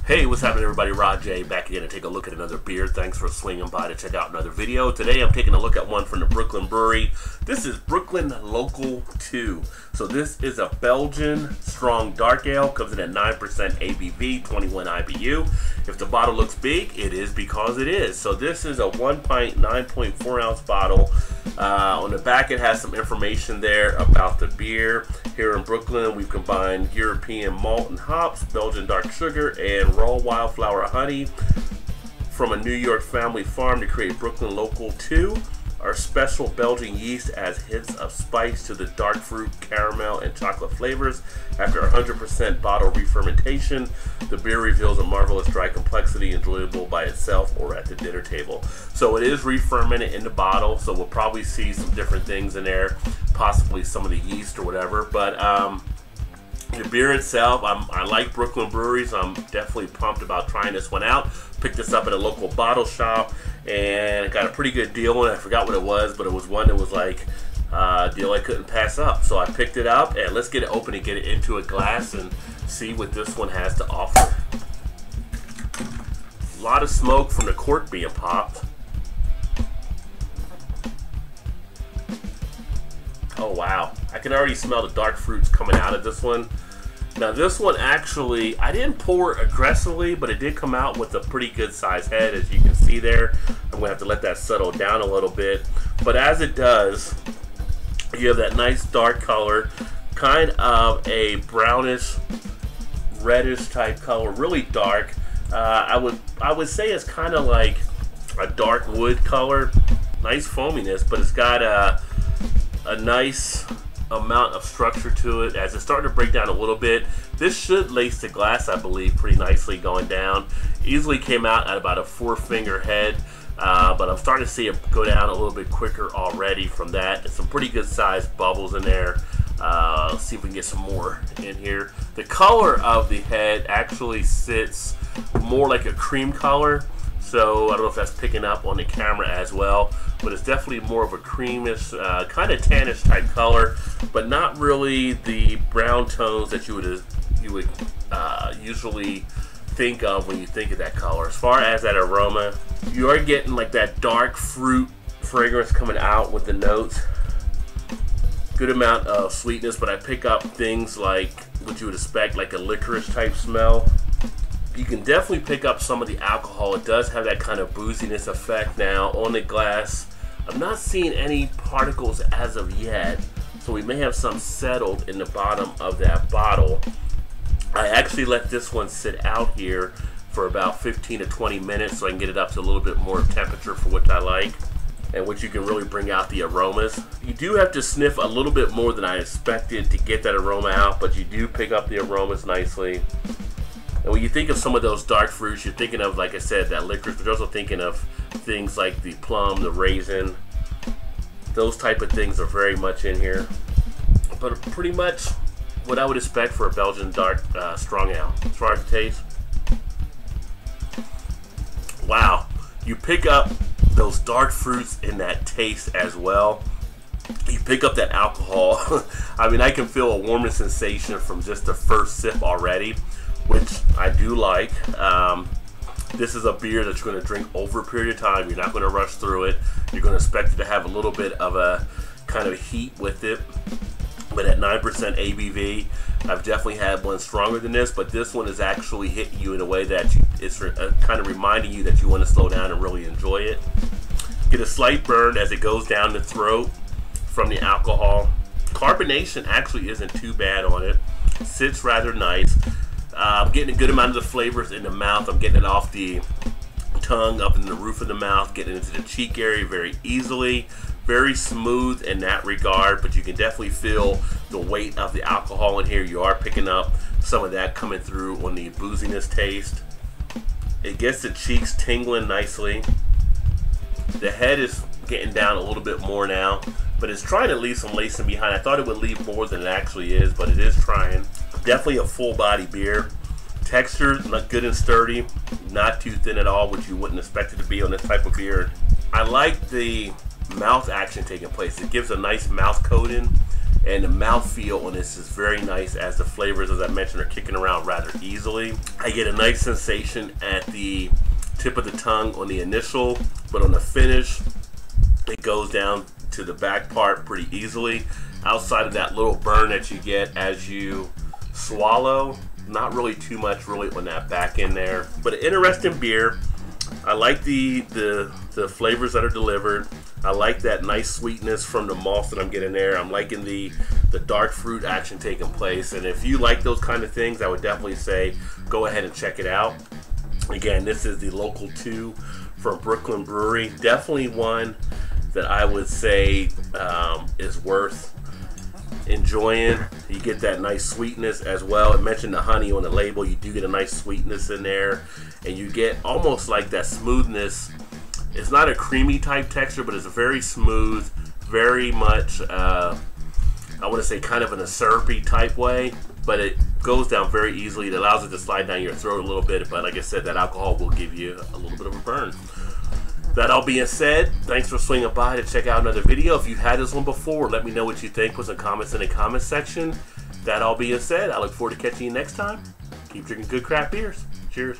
Hey, what's happening everybody? Rod J back again to take a look at another beer. Thanks for swinging by to check out another video. Today I'm taking a look at one from the Brooklyn Brewery. This is Brooklyn Local 2. So this is a Belgian strong dark ale. Comes in at 9% ABV, 21 IBU. If the bottle looks big, it is because it is. So this is a 1 pint, 9.4 ounce bottle. On the back it has some information there about the beer. Here in Brooklyn we've combined European malt and hops, Belgian dark sugar, and raw wildflower honey from a New York family farm to create Brooklyn Local 2. Our special Belgian yeast adds hints of spice to the dark fruit, caramel, and chocolate flavors. After 100% bottle re-fermentation, the beer reveals a marvelous dry complexity enjoyable by itself or at the dinner table. So it is re-fermented in the bottle, so we'll probably see some different things in there, possibly some of the yeast or whatever. But the beer itself, I like Brooklyn breweries. I'm definitely pumped about trying this one out. Picked this up at a local bottle shop and got a pretty good deal on it. I forgot what it was, but it was one that was like a deal I couldn't pass up. So I picked it up, and let's get it open and get it into a glass and see what this one has to offer. A lot of smoke from the cork being popped. Oh wow, I can already smell the dark fruits coming out of this one. Now this one actually, I didn't pour it aggressively, but it did come out with a pretty good size head, as you can see there. I'm gonna have to let that settle down a little bit. But as it does, you have that nice dark color, kind of a brownish, reddish type color, really dark. I would say it's kind of like a dark wood color, nice foaminess, but it's got a nice amount of structure to it. As it's starting to break down a little bit, this should lace the glass, I believe, pretty nicely going down. Easily came out at about a 4-finger head, but I'm starting to see it go down a little bit quicker already from that. There's some pretty good sized bubbles in there. Let's see if we can get some more in here. The color of the head actually sits more like a cream color, so I don't know if that's picking up on the camera as well, but it's definitely more of a creamish, kind of tannish type color, but not really the brown tones that you would usually think of when you think of that color. As far as that aroma, you are getting like that dark fruit fragrance coming out with the notes. Good amount of sweetness, but I pick up things like what you would expect, like a licorice type smell. You can definitely pick up some of the alcohol. It does have that kind of booziness effect now on the glass. I'm not seeing any particles as of yet, so we may have some settled in the bottom of that bottle. I actually let this one sit out here for about 15 to 20 minutes so I can get it up to a little bit more temperature for what I like, and which you can really bring out the aromas. You do have to sniff a little bit more than I expected to get that aroma out, but you do pick up the aromas nicely. And when you think of some of those dark fruits, you're thinking of, like I said, that licorice, but you're also thinking of things like the plum, the raisin. Those type of things are very much in here. But pretty much what I would expect for a Belgian dark strong ale. As far as the taste, wow. You pick up those dark fruits in that taste as well. You pick up that alcohol. I mean, I can feel a warming sensation from just the first sip already, which I do like. This is a beer that you're going to drink over a period of time. You're not going to rush through it. You're going to expect it to have a little bit of a kind of heat with it. But at 9% ABV, I've definitely had one stronger than this, but this one is actually hitting you in a way that it's kind of reminding you that you want to slow down and really enjoy it. Get a slight burn as it goes down the throat from the alcohol. Carbonation actually isn't too bad on it. Sits rather nice. I'm getting a good amount of the flavors in the mouth. I'm getting it off the tongue, up in the roof of the mouth, getting into the cheek area very easily. Very smooth in that regard, but you can definitely feel the weight of the alcohol in here. You are picking up some of that coming through on the booziness taste. It gets the cheeks tingling nicely. The head is getting down a little bit more now, but it's trying to leave some lacing behind. I thought it would leave more than it actually is, but it is trying. Definitely a full body beer. Texture, good and sturdy, not too thin at all, which you wouldn't expect it to be on this type of beer. I like the mouth action taking place. It gives a nice mouth coating. and the mouthfeel on this is very nice, as the flavors, as I mentioned, are kicking around rather easily. I get a nice sensation at the tip of the tongue on the initial, but on the finish, it goes down to the back part pretty easily. Outside of that little burn that you get as you swallow, not really too much really on that back end there. But an interesting beer. I like the flavors that are delivered. I like that nice sweetness from the malt that I'm getting there. I'm liking the dark fruit action taking place. And if you like those kind of things, I would definitely say go ahead and check it out. Again, this is the Local 2 from Brooklyn Brewery. Definitely one that I would say is worth enjoying. You get that nice sweetness as well. It mentioned the honey on the label. You do get a nice sweetness in there, and you get almost like that smoothness. It's not a creamy type texture, but it's a very smooth, very much I want to say kind of in a syrupy type way, but it goes down very easily. It allows it to slide down your throat a little bit, but like I said, that alcohol will give you a little bit of a burn. That all being said, thanks for swinging by to check out another video. If you've had this one before, let me know what you think. Put some comments in the comment section. That all being said, I look forward to catching you next time. Keep drinking good craft beers. Cheers.